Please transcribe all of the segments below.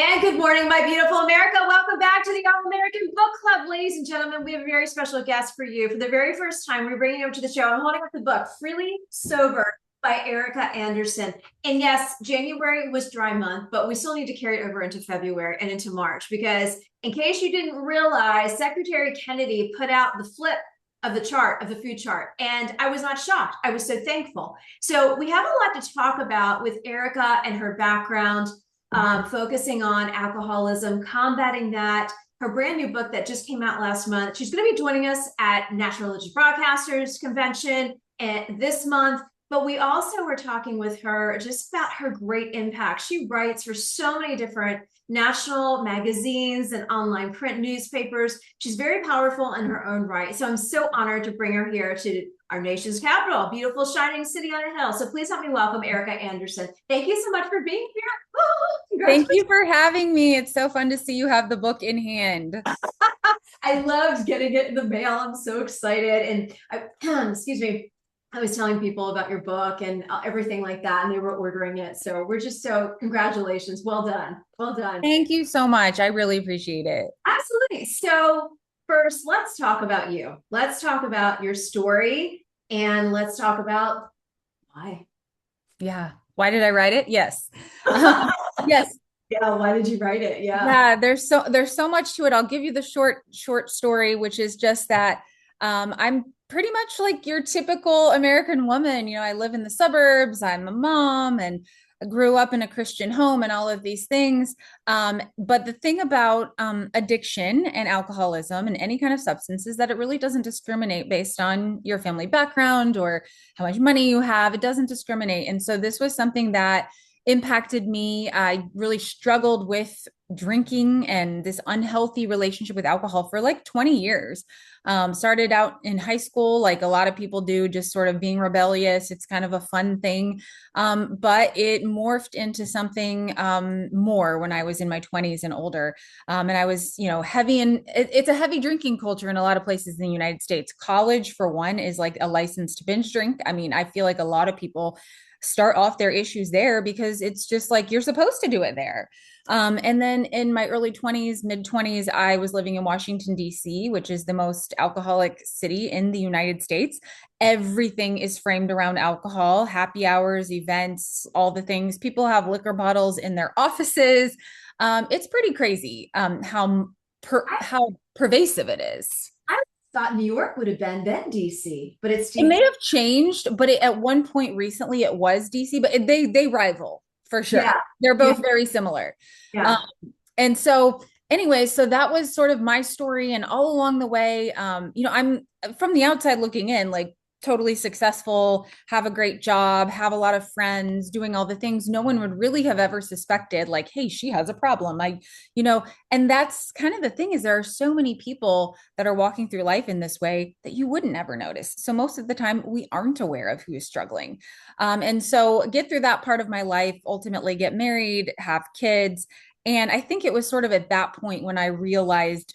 And good morning, my beautiful America. Welcome back to the All American Book Club, ladies and gentlemen. We have a very special guest for you. For the very first time, we're bringing over to the show. I'm holding up the book, Freely Sober by Ericka Andersen. And yes, January was dry month, but we still need to carry it over into February and into March because in case you didn't realize, Secretary Kennedy put out the flip of the chart, of the food chart. And I was not shocked. I was so thankful. So we have a lot to talk about with Ericka and her background, focusing on alcoholism, combating that. Her brand new book that just came out last month. She's going to be joining us at National Religious Broadcasters Convention this month. But we also were talking with her just about her great impact. She writes for so many different national magazines and online print newspapers. She's very powerful in her own right. So I'm so honored to bring her here to our nation's capital, beautiful, shining city on a hill. So please help me welcome Ericka Andersen. Thank you so much for being here. Thank you for having me. It's so fun to see you have the book in hand. I loved getting it in the mail. I'm so excited. And excuse me, I was telling people about your book and everything like that, and they were ordering it. So we're just so congratulations. Well done. Well done. Thank you so much. I really appreciate it. Absolutely. So first, let's talk about you. Let's talk about your story and let's talk about why. Yeah. Why did I write it? Yes. Yes. Yeah, why did you write it? Yeah. Yeah, there's so much to it. I'll give you the short story, which is just that I'm pretty much like your typical American woman. You know, I live in the suburbs, I'm a mom, and I grew up in a Christian home and all of these things. But the thing about addiction and alcoholism and any kind of substance is that it really doesn't discriminate based on your family background or how much money you have. It doesn't discriminate. And so this was something that impacted me. I really struggled with drinking and this unhealthy relationship with alcohol for like 20 years. Started out in high school, like a lot of people do, just sort of being rebellious. It's kind of a fun thing. But it morphed into something more when I was in my 20s and older. And I was, heavy it's a heavy drinking culture in a lot of places in the United States. College, for one, is like a licensed binge drink. I mean, I feel like a lot of people start off their issues there because it's just like you're supposed to do it there. And then in my early 20s, mid 20s, I was living in Washington, D.C., which is the most alcoholic city in the United States. Everything is framed around alcohol, happy hours, events, all the things. People have liquor bottles in their offices. It's pretty crazy how pervasive it is. I thought New York would have been DC, but it's It DC. may have changed, but at one point recently it was DC, but they rival for Yeah. sure. They're Yeah. both very similar. Um, Yeah. and so anyway, so that was sort of my story. And all along the way, I'm from the outside looking in, like totally successful, have a great job, have a lot of friends, doing all the things no one would really have ever suspected, like, hey, she has a problem. You know, and that's kind of the thing is there are so many people that are walking through life in this way that you wouldn't ever notice. So most of the time we aren't aware of who is struggling. And so get through that part of my life, ultimately get married, have kids. And I think it was sort of at that point when I realized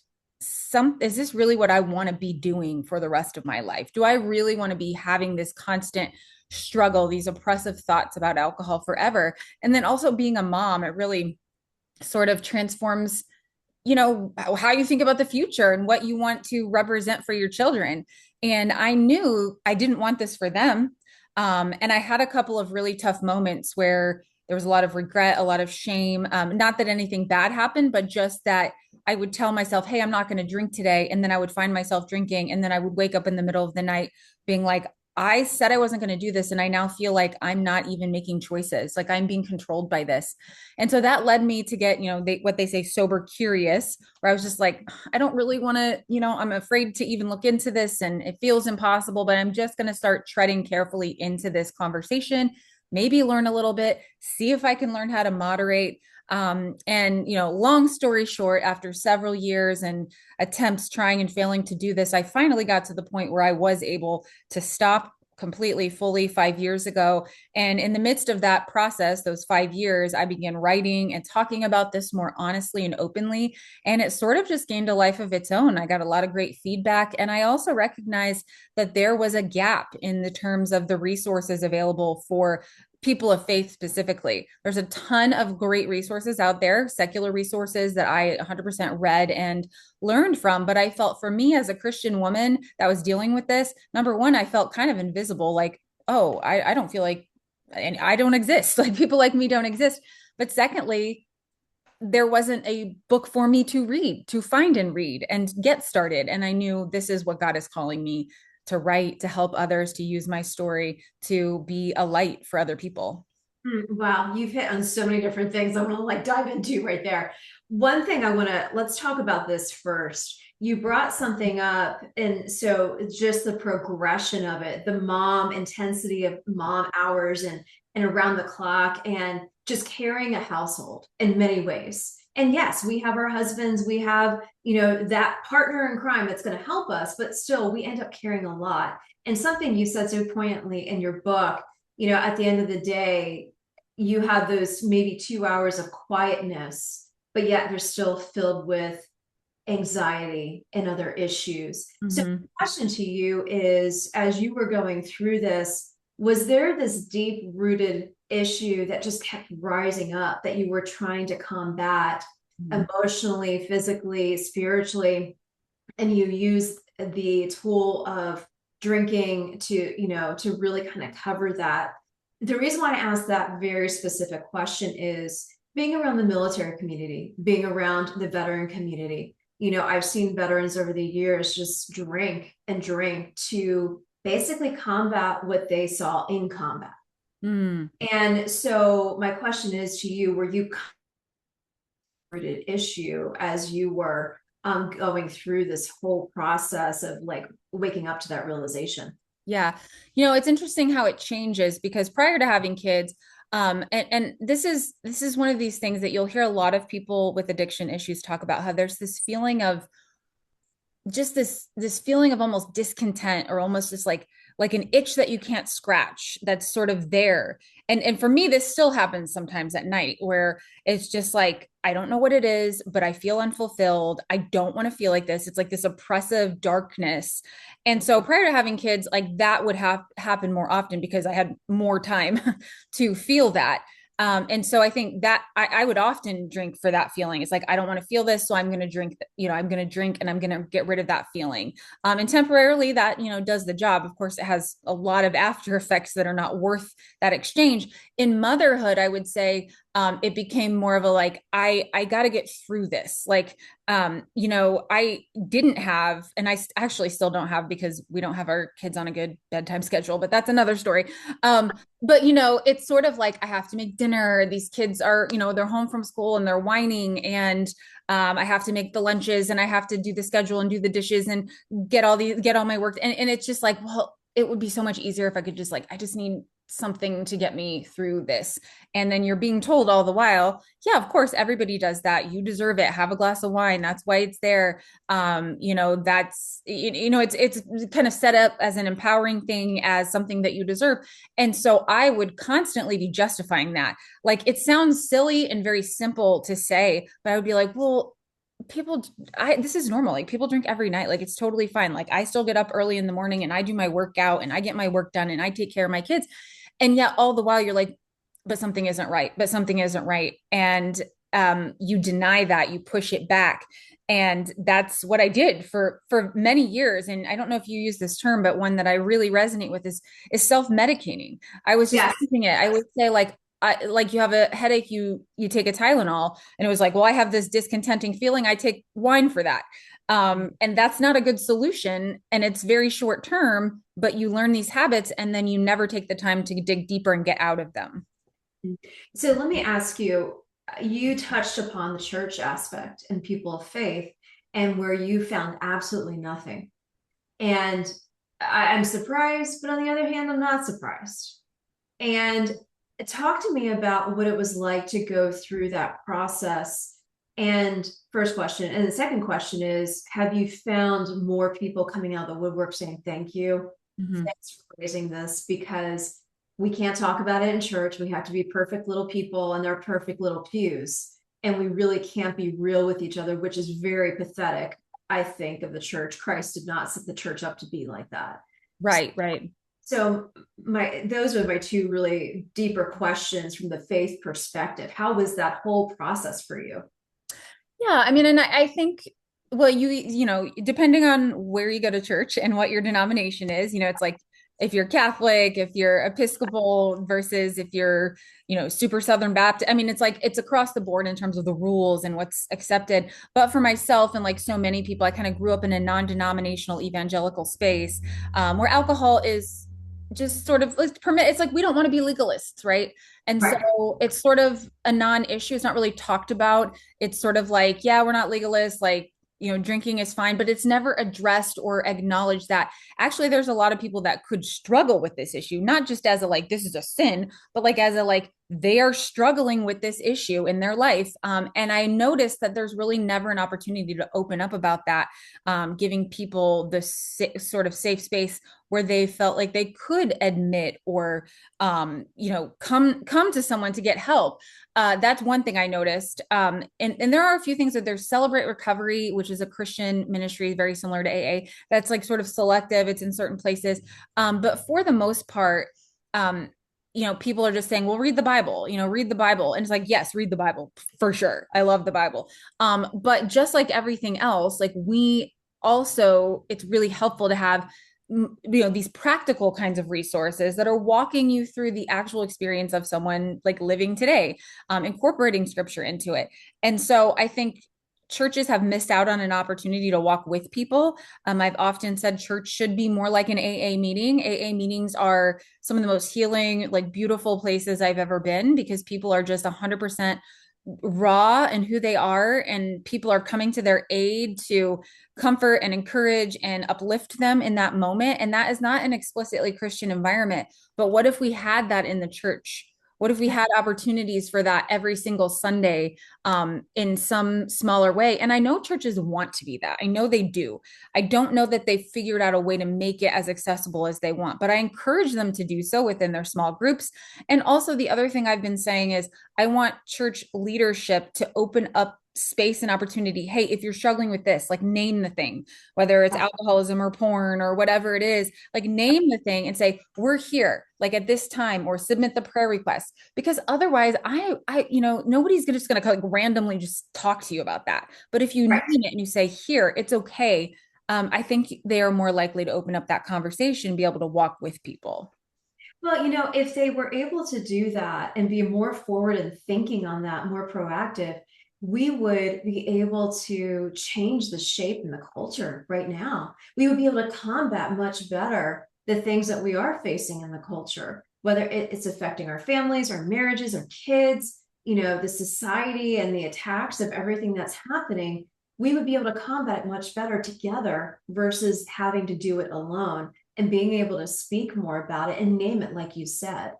is this really what I want to be doing for the rest of my life? Do I really want to be having this constant struggle, these oppressive thoughts about alcohol forever? And then also being a mom, it really sort of transforms how you think about the future and what you want to represent for your children. And I knew I didn't want this for them. And I had a couple of really tough moments where there was a lot of regret, a lot of shame. Not that anything bad happened, but just that I would tell myself, hey, I'm not going to drink today. And then I would find myself drinking. And then I would wake up in the middle of the night being like, I said I wasn't going to do this. And I now feel like I'm not even making choices. Like I'm being controlled by this. And so that led me to get, what they say, sober curious, where I was just like, I don't really want to, I'm afraid to even look into this and it feels impossible, but I'm just going to start treading carefully into this conversation, maybe learn a little bit, see if I can learn how to moderate. Long story short, after several years and attempts trying and failing to do this, I finally got to the point where I was able to stop completely, fully 5 years ago. And in the midst of that process, those 5 years, I began writing and talking about this more honestly and openly. And it sort of just gained a life of its own. I got a lot of great feedback. And I also recognized that there was a gap in the terms of the resources available for people of faith specifically. There's a ton of great resources out there, secular resources that I 100% read and learned from. But I felt for me as a Christian woman that was dealing with this, number one, I felt kind of invisible, like, oh, I don't feel like, and I don't exist. Like people like me don't exist. But secondly, there wasn't a book for me to read, to find and read and get started. And I knew this is what God is calling me to write, to help others, to use my story, to be a light for other people. Wow, you've hit on so many different things I want to like dive into right there. One thing let's talk about this first. You brought something up, and so just the progression of it, the mom intensity of mom hours and around the clock, and just carrying a household in many ways. And yes, we have our husbands, we have, that partner in crime that's going to help us, but still we end up carrying a lot. And something you said so poignantly in your book, at the end of the day, you have those maybe 2 hours of quietness, but yet they're still filled with anxiety and other issues. So Mm-hmm. the question to you is, as you were going through this, was there this deep rooted issue that just kept rising up that you were trying to combat emotionally, physically, spiritually, and you used the tool of drinking to really kind of cover that? The reason why I asked that very specific question is being around the military community, being around the veteran community. I've seen veterans over the years just drink and drink to basically combat what they saw in combat. Mm. And so my question is to you, were you rooted issue as you were going through this whole process of like waking up to that realization? Yeah. It's interesting how it changes because prior to having kids, and this is one of these things that you'll hear a lot of people with addiction issues talk about how there's this feeling of just this feeling of almost discontent or almost just like an itch that you can't scratch that's sort of there. And for me this still happens sometimes at night where it's just like I don't know what it is, but I feel unfulfilled. I don't want to feel like this. It's like this oppressive darkness. And so prior to having kids, like that would have happen more often because I had more time to feel that. And so I think that I would often drink for that feeling. It's like, I don't want to feel this. So I'm going to drink, I'm going to drink and I'm going to get rid of that feeling. And temporarily that, does the job. Of course, it has a lot of after effects that are not worth that exchange. In motherhood, I would say it became more of a like, I got to get through this. Like, I didn't have, and actually still don't have because we don't have our kids on a good bedtime schedule, but that's another story. But it's sort of like I have to make dinner. These kids are, they're home from school and they're whining, and I have to make the lunches and I have to do the schedule and do the dishes and get all my work. And it's just like, well, it would be so much easier if I could just like, I just need something to get me through this. And then you're being told all the while, yeah, of course, everybody does that. You deserve it. Have a glass of wine. That's why it's there. That's, it's kind of set up as an empowering thing, as something that you deserve. And so I would constantly be justifying that. Like it sounds silly and very simple to say, but I would be like, well, this is normal. Like people drink every night. Like it's totally fine. Like I still get up early in the morning and I do my workout and I get my work done and I take care of my kids. And yet all the while you're like, but something isn't right, but something isn't right. And you deny that, you push it back. And that's what I did for many years. And I don't know if you use this term, but one that I really resonate with is self-medicating. I was just Yes. thinking it. I would say like you have a headache, you take a Tylenol, and it was like, well, I have this discontenting feeling. I take wine for that. And that's not a good solution. And it's very short term, but you learn these habits and then you never take the time to dig deeper and get out of them. So let me ask you, you touched upon the church aspect and people of faith and where you found absolutely nothing. And I'm surprised, but on the other hand, I'm not surprised. And talk to me about what it was like to go through that process. And first question. And the second question is, have you found more people coming out of the woodwork saying, thank you, Mhm. thanks for raising this? Because we can't talk about it in church. We have to be perfect little people and they're perfect little pews. And we really can't be real with each other, which is very pathetic, I think, of the church. Christ did not set the church up to be like that. Right, right. So those were my two really deeper questions from the faith perspective. How was that whole process for you? Yeah, I mean, and I think, well, you know, depending on where you go to church and what your denomination is, you know, it's like if you're Catholic, if you're Episcopal versus if you're, you know, super Southern Baptist. I mean, it's like it's across the board in terms of the rules and what's accepted. But for myself and like so many people, I kind of grew up in a non-denominational evangelical space where alcohol is just sort of it's permit. It's like we don't want to be legalists, right? And so Right. it's sort of a non-issue. It's not really talked about. It's sort of like, yeah, we're not legalists, like, you know, drinking is fine, but it's never addressed or acknowledged that actually there's a lot of people that could struggle with this issue, not just as a like, this is a sin, but like as a like, they are struggling with this issue in their life. And I noticed that there's really never an opportunity to open up about that, giving people the sort of safe space where they felt like they could admit or you know, come to someone to get help. That's one thing I noticed. And there are a few things that there's Celebrate Recovery, which is a Christian ministry very similar to AA. That's like sort of selective. It's in certain places. But for the most part, um, you know, people are just saying, well, read the Bible, you know, read the Bible. And it's like, yes, read the Bible for sure. I love the Bible. But just like everything else, like we also, it's really helpful to have you know these practical kinds of resources that are walking you through the actual experience of someone like living today, incorporating scripture into it. And so I think churches have missed out on an opportunity to walk with people. I've often said church should be more like an AA meeting. AA meetings are some of the most healing, like beautiful places I've ever been because people are just 100% raw and who they are, and people are coming to their aid to comfort and encourage and uplift them in that moment. And that is not an explicitly Christian environment. But what if we had that in the church? What if we had opportunities for that every single Sunday, in some smaller way? And I know churches want to be that. I know they do. I don't know that they've figured out a way to make it as accessible as they want, but I encourage them to do so within their small groups. And also, the other thing I've been saying is I want church leadership to open up space and opportunity. Hey, if you're struggling with this, like name the thing, whether it's alcoholism or porn or whatever it is, like name the thing and say, we're here, like at this time, or submit the prayer request. Because otherwise, you know, nobody's just going to like randomly just talk to you about that. But if you name Right. it and you say, here, it's okay. I think they are more likely to open up that conversation and be able to walk with people. Well, you know, if they were able to do that and be more forward and thinking on that, more proactive, we would be able to change the shape and the culture right now. We would be able to combat much better the things that we are facing in the culture, whether it's affecting our families, our marriages, our kids, you know, the society and the attacks of everything that's happening. We would be able to combat it much better together versus having to do it alone and being able to speak more about it and name it like you said.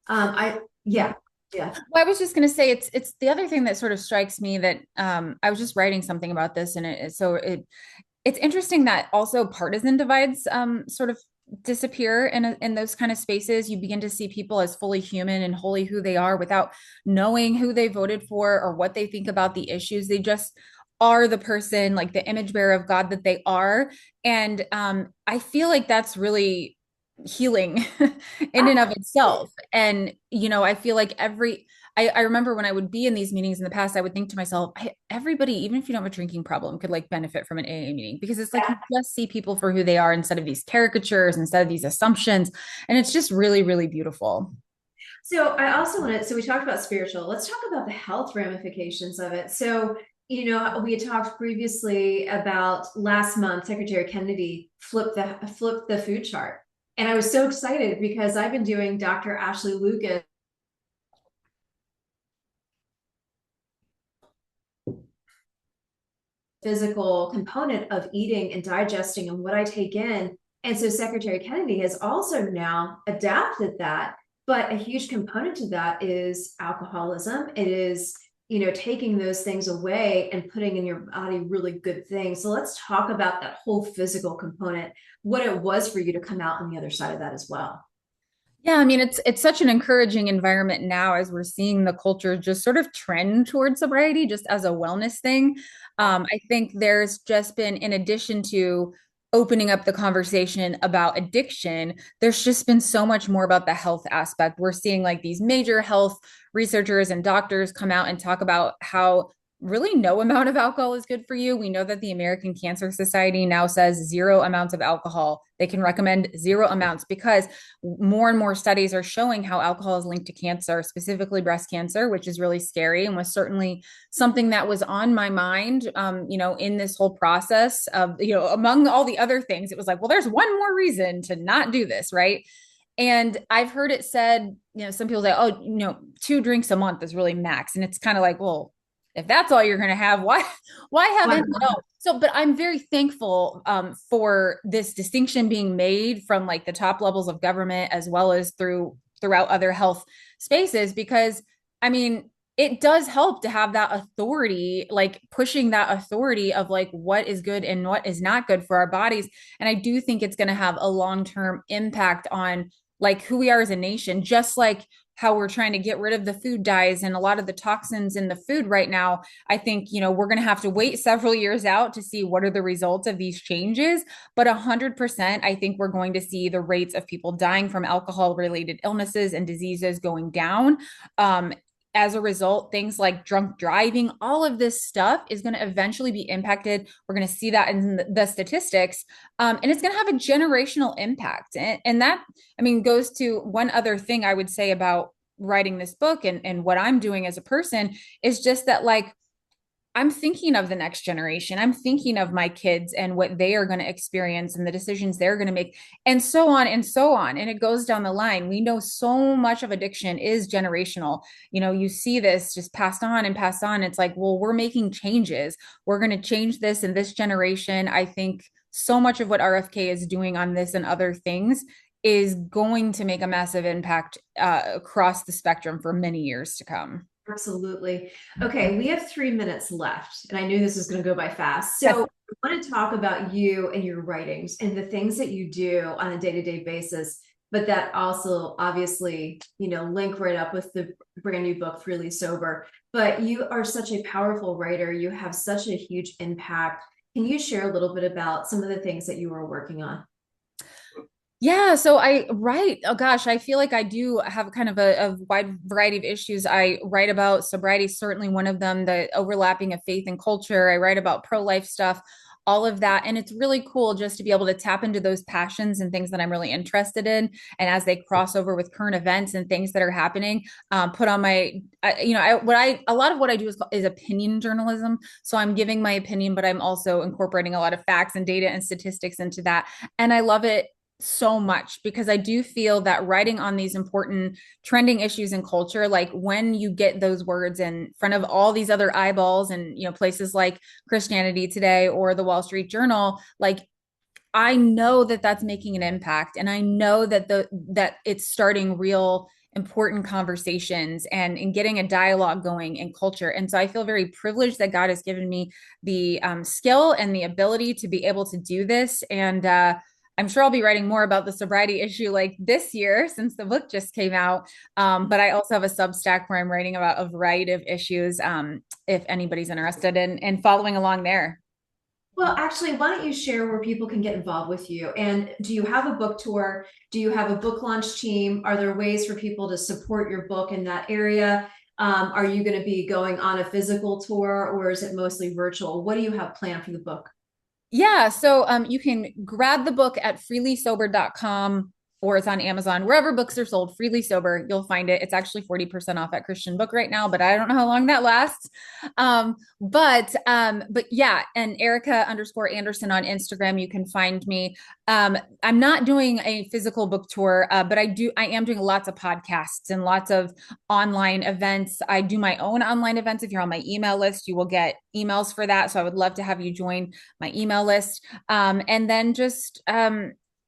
Yeah, yeah. Well, I was just going to say it's the other thing that sort of strikes me that I was just writing something about this, and it's interesting that also partisan divides sort of disappear in those kind of spaces. You begin to see people as fully human and wholly who they are without knowing who they voted for or what they think about the issues. They just are the person, like the image bearer of God that they are. And I feel like that's really healing in and of itself. And, you know, I feel like I remember when I would be in these meetings in the past, I would think to myself, everybody, even if you don't have a drinking problem, could like benefit from an AA meeting because it's like you just see people for who they are instead of these caricatures, instead of these assumptions. And it's just really, really beautiful. So I also wanted, so we talked about spiritual. Let's talk about the health ramifications of it. So, you know, we had talked previously about last month, Secretary Kennedy flipped the food chart. And I was so excited because I've been doing Dr. Ashley Lucas physical component of eating and digesting and what I take in. And so Secretary Kennedy has also now adapted that. But a huge component to that is alcoholism. It is, you know, taking those things away and putting in your body really good things. So let's talk about that whole physical component, what it was for you to come out on the other side of that as well. Yeah, I mean it's such an encouraging environment now as we're seeing the culture just sort of trend towards sobriety just as a wellness thing. I think there's just been, in addition to opening up the conversation about addiction, there's just been so much more about the health aspect. We're seeing like these major health researchers and doctors come out and talk about how really no amount of alcohol is good for you. We know that the American Cancer Society now says 0 amounts of alcohol. They can recommend 0 amounts because more and more studies are showing how alcohol is linked to cancer, specifically breast cancer, which is really scary and was certainly something that was on my mind, in this whole process of, among all the other things, it was like, well, there's one more reason to not do this, right? And I've heard it said, some people say, oh, 2 drinks a month is really max. And it's kind of like, well, if that's all you're going to have, why have Wow. any at all? So, but I'm very thankful for this distinction being made from like the top levels of government as well as throughout other health spaces, because I mean, it does help to have that authority, like pushing that authority of like what is good and what is not good for our bodies. And I do think it's going to have a long-term impact on like who we are as a nation, just like how we're trying to get rid of the food dyes and a lot of the toxins in the food right now. I think, we're going to have to wait several years out to see what are the results of these changes. But 100%, I think we're going to see the rates of people dying from alcohol related illnesses and diseases going down. As a result, things like drunk driving, all of this stuff is going to eventually be impacted. We're going to see that in the statistics, and it's going to have a generational impact. And that, I mean, goes to one other thing I would say about writing this book and what I'm doing as a person is just that, like, I'm thinking of the next generation. I'm thinking of my kids and what they are going to experience and the decisions they're going to make, and so on and so on. And it goes down the line. We know so much of addiction is generational. You see this just passed on and passed on. It's like, well, we're making changes. We're going to change this in this generation. I think so much of what RFK is doing on this and other things is going to make a massive impact across the spectrum for many years to come. Absolutely. Okay, we have 3 minutes left, and I knew this was going to go by fast. Yes. So I want to talk about you and your writings and the things that you do on a day-to-day basis, but that also obviously, link right up with the brand new book, Freely Sober. But you are such a powerful writer. You have such a huge impact. Can you share a little bit about some of the things that you are working on? Yeah, so I write, oh gosh, I feel like I do have kind of a wide variety of issues. I write about sobriety, certainly one of them, the overlapping of faith and culture. I write about pro-life stuff, all of that. And it's really cool just to be able to tap into those passions and things that I'm really interested in. And as they cross over with current events and things that are happening, put on my, a lot of what I do is opinion journalism. So I'm giving my opinion, but I'm also incorporating a lot of facts and data and statistics into that. And I love it so much because I do feel that writing on these important trending issues in culture, like when you get those words in front of all these other eyeballs and places like Christianity Today or the Wall Street Journal, like I know that that's making an impact, and I know that that it's starting real important conversations and getting a dialogue going in culture. And so I feel very privileged that God has given me the skill and the ability to be able to do this. And I'm sure I'll be writing more about the sobriety issue like this year since the book just came out. But I also have a Substack where I'm writing about a variety of issues, if anybody's interested in following along there. Well, actually, why don't you share where people can get involved with you? And do you have a book tour? Do you have a book launch team? Are there ways for people to support your book in that area? Are you going to be going on a physical tour, or is it mostly virtual? What do you have planned for the book? Yeah, so you can grab the book at freelysober.com, or it's on Amazon, wherever books are sold. Freely Sober, you'll find it. It's actually 40% off at Christian Book right now, but I don't know how long that lasts. But yeah, and Ericka_Andersen on Instagram, you can find me. I'm not doing a physical book tour, but I am doing lots of podcasts and lots of online events. I do my own online events. If you're on my email list, you will get emails for that. So I would love to have you join my email list. And then just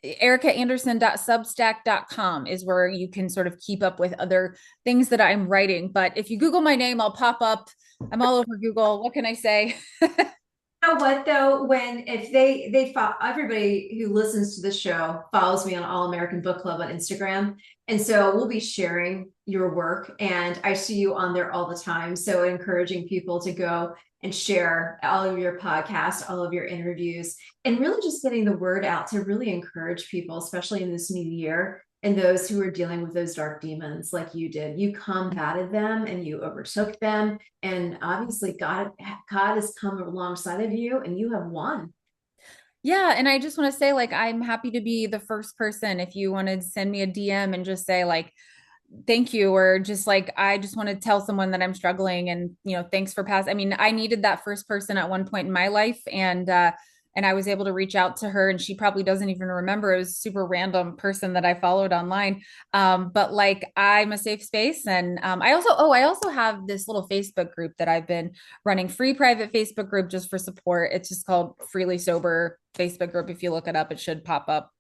erickaandersen.substack.com is where you can sort of keep up with other things that I'm writing. But if you Google my name, I'll pop up. I'm all over Google. What can I say? You know what though, when if they follow, everybody who listens to the show follows me on All American Book Club on Instagram, and so we'll be sharing your work, and I see you on there all the time. So encouraging people to go and share all of your podcasts, all of your interviews, and really just getting the word out to really encourage people, especially in this new year. And those who are dealing with those dark demons like you did, you combated them and you overtook them, and obviously God has come alongside of you and you have won. Yeah, and I just want to say, like, I'm happy to be the first person if you want to send me a DM and just say, like, thank you, or just like, I just want to tell someone that I'm struggling and, thanks for passing. I mean, I needed that first person at one point in my life, and I was able to reach out to her, and she probably doesn't even remember. It was a super random person that I followed online. But like, I'm a safe space. And I also have this little Facebook group that I've been running, free private Facebook group just for support. It's just called Freely Sober Facebook group. If you look it up, it should pop up.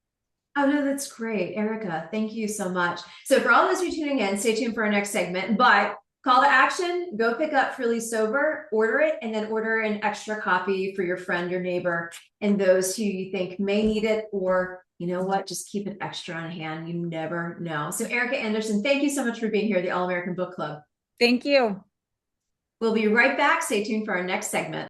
Oh no, that's great. Ericka, thank you so much. So for all those who are tuning in, stay tuned for our next segment. But call to action, go pick up Freely Sober, order it, and then order an extra copy for your friend, your neighbor, and those who you think may need it, or you know what, just keep an extra on hand. You never know. So Ericka Andersen, thank you so much for being here at the All American Book Club. Thank you. We'll be right back. Stay tuned for our next segment.